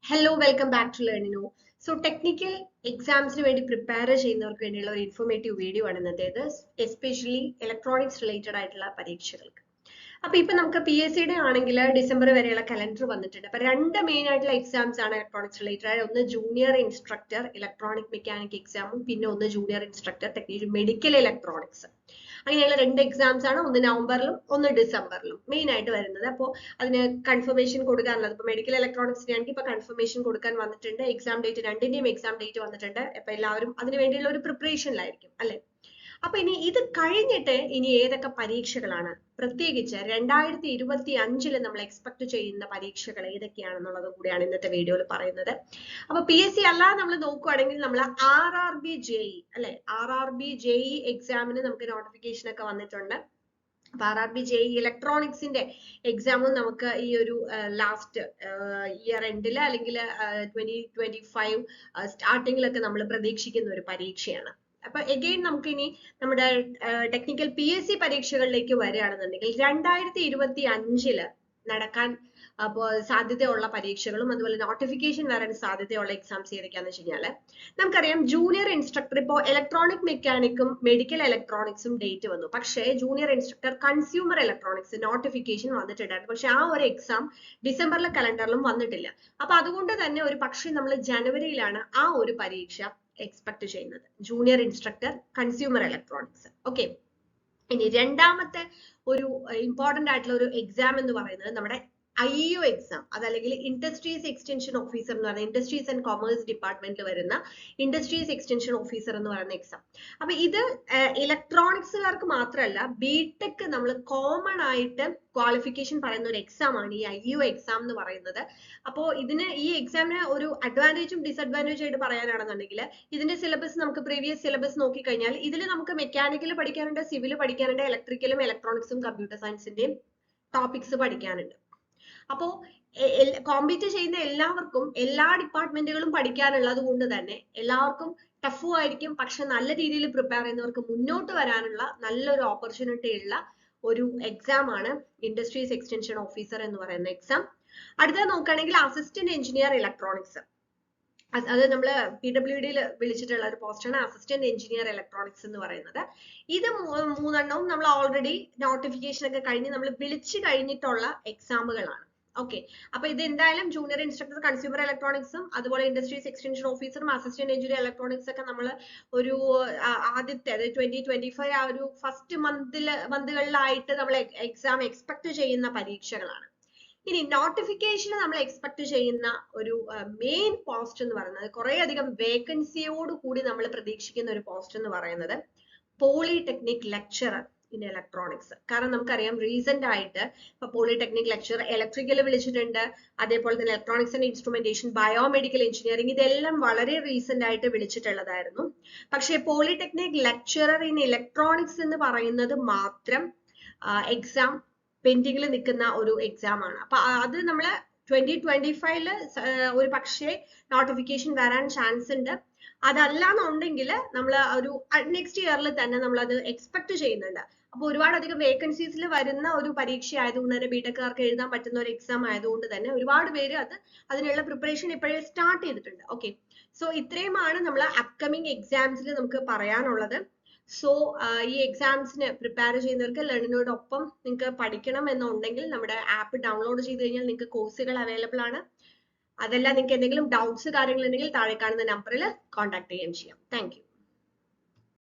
Hello, welcome back to Learnino. So technical exams വേണ്ടി prepare ചെയ്യുന്നവർക്ക് വേണ്ടിയുള്ള ഒരു ഇൻഫോർമേറ്റീവ് വീഡിയോ ആണ് ഇന്നത്തേത്, എസ്പെഷ്യലി ഇലക്ട്രോണിക്സ് റിലേറ്റഡ് ആയിട്ടുള്ള പരീക്ഷകൾക്ക്. അപ്പൊ ഇപ്പൊ നമുക്ക് പി എസ് സിയുടെ ആണെങ്കിൽ ഡിസംബർ വരെയുള്ള കലണ്ടർ വന്നിട്ടുണ്ട്. അപ്പൊ രണ്ട് മെയിൻ ആയിട്ടുള്ള എക്സാംസ് ആണ് ഇലക്ട്രോണിക്സ് റിലേറ്റഡ്. ഒന്ന് ജൂനിയർ ഇൻസ്ട്രക്ടർ ഇലക്ട്രോണിക് മെക്കാനിക് എക്സാമും പിന്നെ ഒന്ന് junior instructor technical medical electronics. അങ്ങനെയുള്ള രണ്ട് എക്സാംസ് ആണ്, ഒന്ന് നവംബറിലും ഒന്ന് ഡിസംബറിലും മെയിൻ ആയിട്ട് വരുന്നത്. അപ്പോൾ അതിന് കൺഫർമേഷൻ കൊടുക്കാനുള്ളത് ഇപ്പൊ മെഡിക്കൽ ഇലക്ട്രോണിക്സിന് ആണെങ്കിൽ ഇപ്പൊ കൺഫർമേഷൻ കൊടുക്കാൻ വന്നിട്ടുണ്ട്. എക്സാം ഡേറ്റ് രണ്ടിന്റെയും എക്സാം ഡേറ്റ് വന്നിട്ടുണ്ട്. അപ്പൊ എല്ലാവരും അതിന് വേണ്ടിയുള്ള ഒരു പ്രിപ്പറേഷനിലായിരിക്കും അല്ലെ. അപ്പൊ ഇനി ഇത് കഴിഞ്ഞിട്ട് ഇനി ഏതൊക്കെ പരീക്ഷകളാണ്, പ്രത്യേകിച്ച് 2025 നമ്മൾ എക്സ്പെക്ട് ചെയ്യുന്ന പരീക്ഷകൾ ഏതൊക്കെയാണെന്നുള്ളതും കൂടിയാണ് ഇന്നത്തെ വീഡിയോയിൽ പറയുന്നത്. അപ്പൊ പി എസ് സി അല്ലാതെ നമ്മൾ നോക്കുവാണെങ്കിൽ നമ്മൾ RRB JE അല്ലെ, RRB JE എക്സാമിന് നമുക്ക് നോട്ടിഫിക്കേഷൻ ഒക്കെ വന്നിട്ടുണ്ട്. അപ്പൊ RRB JE ഇലക്ട്രോണിക്സിന്റെ എക്സാമും നമുക്ക് ഈ ഒരു ലാസ്റ്റ് ഇയർ എൻഡില് അല്ലെങ്കിൽ 2025 സ്റ്റാർട്ടിങ്ങിലൊക്കെ നമ്മൾ പ്രതീക്ഷിക്കുന്ന ഒരു പരീക്ഷയാണ്. അപ്പൊ എഗെയിൻ നമുക്ക് ഇനി നമ്മുടെ ടെക്നിക്കൽ പി എസ് സി പരീക്ഷകളിലേക്ക് വരികയാണെന്നുണ്ടെങ്കിൽ 2025 നടക്കാൻ അപ്പോൾ സാധ്യതയുള്ള പരീക്ഷകളും അതുപോലെ നോട്ടിഫിക്കേഷൻ വരാൻ സാധ്യതയുള്ള എക്സാംസ് ഏതൊക്കെയാന്ന് വെച്ച് കഴിഞ്ഞാല് നമുക്കറിയാം ജൂനിയർ ഇൻസ്ട്രക്ടർ ഇപ്പോൾ ഇലക്ട്രോണിക് മെക്കാനിക്കും മെഡിക്കൽ ഇലക്ട്രോണിക്സും ഡേറ്റ് വന്നു. പക്ഷേ junior instructor consumer electronics notification വന്നിട്ടുണ്ടായിരുന്നു. പക്ഷെ ആ ഒരു എക്സാം ഡിസംബറിലെ കലണ്ടറിലും വന്നിട്ടില്ല. അപ്പൊ അതുകൊണ്ട് തന്നെ ഒരു പക്ഷേ നമ്മൾ ജനുവരിയിലാണ് ആ ഒരു പരീക്ഷ എക്സ്പെക്ട് ചെയ്യുന്നത്, junior instructor consumer electronics. Okay, ഇനി രണ്ടാമത്തെ ഒരു ഇമ്പോർട്ടന്റ് ആയിട്ടുള്ള ഒരു എക്സാം എന്ന് പറയുന്നത് നമ്മുടെ IEO എക്സാം, അതല്ലെങ്കിൽ ഇൻഡസ്ട്രീസ് എക്സ്റ്റൻഷൻ ഓഫീസർ എന്ന് പറയുന്ന ഇൻഡസ്ട്രീസ് ആൻഡ് കൊമേഴ്സ് ഡിപ്പാർട്ട്മെന്റിൽ വരുന്ന ഇൻഡസ്ട്രീസ് എക്സ്റ്റൻഷൻ ഓഫീസർ എന്ന് പറയുന്ന എക്സാം. അപ്പൊ ഇത് ഇലക്ട്രോണിക്സുകാർക്ക് മാത്രമല്ല, ബിടെക് നമ്മൾ കോമൺ ആയിട്ട് ക്വാളിഫിക്കേഷൻ പറയുന്ന ഒരു എക്സാം ആണ് ഈ IEO എക്സാം എന്ന് പറയുന്നത്. അപ്പോൾ ഇതിന് ഈ എക്സാമിന് ഒരു അഡ്വാൻറ്റേജും ഡിസഡ്വാൻറ്റേജും ആയിട്ട് പറയാനാണെന്നുണ്ടെങ്കിൽ ഇതിന്റെ സിലബസ് നമുക്ക് പ്രീവിയസ് സിലബസ് നോക്കിക്കഴിഞ്ഞാൽ ഇതിൽ നമുക്ക് മെക്കാനിക്കൽ പഠിക്കാനുണ്ട്, സിവിൽ പഠിക്കാനുണ്ട്, ഇലക്ട്രിക്കലും ഇലക്ട്രോണിക്സും കമ്പ്യൂട്ടർ സയൻസിന്റെയും ടോപ്പിക്സ് പഠിക്കാനുണ്ട്. അപ്പോ കോമ്പീറ്റ് ചെയ്യുന്ന എല്ലാവർക്കും എല്ലാ ഡിപ്പാർട്ട്മെന്റുകളും പഠിക്കാനുള്ളത് കൊണ്ട് തന്നെ എല്ലാവർക്കും ടഫും ആയിരിക്കും. പക്ഷെ നല്ല രീതിയിൽ പ്രിപ്പയർ ചെയ്യുന്നവർക്ക് മുന്നോട്ട് വരാനുള്ള നല്ലൊരു ഓപ്പർച്യൂണിറ്റി ഉള്ള ഒരു എക്സാം ആണ് ഇൻഡസ്ട്രീസ് എക്സ്റ്റൻഷൻ ഓഫീസർ എന്ന് പറയുന്ന എക്സാം. അടുത്തത് നോക്കുകയാണെങ്കിൽ അസിസ്റ്റന്റ് എഞ്ചിനീയർ ഇലക്ട്രോണിക്സ്, അത് നമ്മൾ PWD വിളിച്ചിട്ടുള്ള ഒരു പോസ്റ്റാണ് അസിസ്റ്റന്റ് എഞ്ചിനീയർ ഇലക്ട്രോണിക്സ് എന്ന് പറയുന്നത്. ഇത് മൂന്നെണ്ണവും നമ്മൾ ഓൾറെഡി നോട്ടിഫിക്കേഷൻ ഒക്കെ കഴിഞ്ഞ് നമ്മൾ വിളിച്ചു കഴിഞ്ഞിട്ടുള്ള എക്സാമുകളാണ്. ഓക്കെ, അപ്പൊ ഇത് എന്തായാലും ജൂനിയർ ഇൻസ്ട്രക്ടർ കൺസ്യൂമർ ഇലക്ട്രോണിക്സും അതുപോലെ ഇൻഡസ്ട്രീസ് എക്സ്റ്റൻഷൻ ഓഫീസറും അസിസ്റ്റന്റ് എഞ്ചിനീയർ ഇലക്ട്രോണിക്സ് ഒക്കെ നമ്മൾ ഒരു ആദ്യത്തെ 2025 ആ ഒരു ഫസ്റ്റ് മന്തുകളിലായിട്ട് നമ്മൾ എക്സാം എക്സ്പെക്ട് ചെയ്യുന്ന പരീക്ഷകളാണ്. ഇനി നോട്ടിഫിക്കേഷൻ നമ്മൾ എക്സ്പെക്ട് ചെയ്യുന്ന ഒരു മെയിൻ പോസ്റ്റ് എന്ന് പറയുന്നത്, കുറെ അധികം വേക്കൻസിയോട് കൂടി നമ്മൾ പ്രതീക്ഷിക്കുന്ന ഒരു പോസ്റ്റ് എന്ന് പറയുന്നത് പോളിടെക്നിക് ലെക്ചറർ ഇൻ ഇലക്ട്രോണിക്സ്. കാരണം നമുക്കറിയാം റീസെന്റ് ആയിട്ട് ഇപ്പൊ പോളിടെക്നിക് ലെക്ചറർ ഇലക്ട്രിക്കൽ വിളിച്ചിട്ടുണ്ട്, അതേപോലെ തന്നെ electronics and instrumentation, biomedical engineering, ഇതെല്ലാം വളരെ റീസെന്റ് ആയിട്ട് വിളിച്ചിട്ടുള്ളതായിരുന്നു. പക്ഷേ പോളിടെക്നിക് ലെക്ചറർ ഇൻ ഇലക്ട്രോണിക്സ് എന്ന് പറയുന്നത് മാത്രം എക്സാം പെൻഡിങ്ങിൽ നിൽക്കുന്ന ഒരു എക്സാം ആണ്. അപ്പൊ അത് നമ്മൾ 2025 ഒരു പക്ഷേ നോട്ടിഫിക്കേഷൻ വരാൻ ചാൻസ് ഉണ്ട്. അതല്ലാന്നുണ്ടെങ്കിൽ നമ്മൾ ഒരു നെക്സ്റ്റ് ഇയറിൽ തന്നെ നമ്മൾ അത് എക്സ്പെക്ട് ചെയ്യുന്നുണ്ട്. അപ്പൊ ഒരുപാടധികം വേക്കൻസീസിൽ വരുന്ന ഒരു പരീക്ഷ ആയതുകൊണ്ട് തന്നെ ബിടെക്കാർക്ക് എഴുതാൻ പറ്റുന്ന ഒരു എക്സാം ആയതുകൊണ്ട് തന്നെ ഒരുപാട് പേര് അതിനുള്ള പ്രിപ്പറേഷൻ ഇപ്പോഴേ സ്റ്റാർട്ട് ചെയ്തിട്ടുണ്ട്. ഓക്കെ, സോ ഇത്രയുമാണ് നമ്മൾ അപ്കമിങ് എക്സാംസിൽ നമുക്ക് പറയാനുള്ളത്. സോ ഈ എക്സാംസിന് പ്രിപ്പയർ ചെയ്യുന്നവർക്ക് ലേണിനോടൊപ്പം നിങ്ങൾക്ക് പഠിക്കണം എന്നുണ്ടെങ്കിൽ നമ്മുടെ ആപ്പ് ഡൗൺലോഡ് ചെയ്ത് കഴിഞ്ഞാൽ നിങ്ങൾക്ക് കോഴ്സുകൾ അവൈലബിൾ ആണ്. അതെല്ലാം നിങ്ങൾക്ക് എന്തെങ്കിലും ഡൗട്ട്സ് കാര്യങ്ങളുണ്ടെങ്കിൽ താഴെ കാണുന്ന നമ്പറിൽ കോൺടാക്ട് ചെയ്യുകയും ചെയ്യാം. Thank you.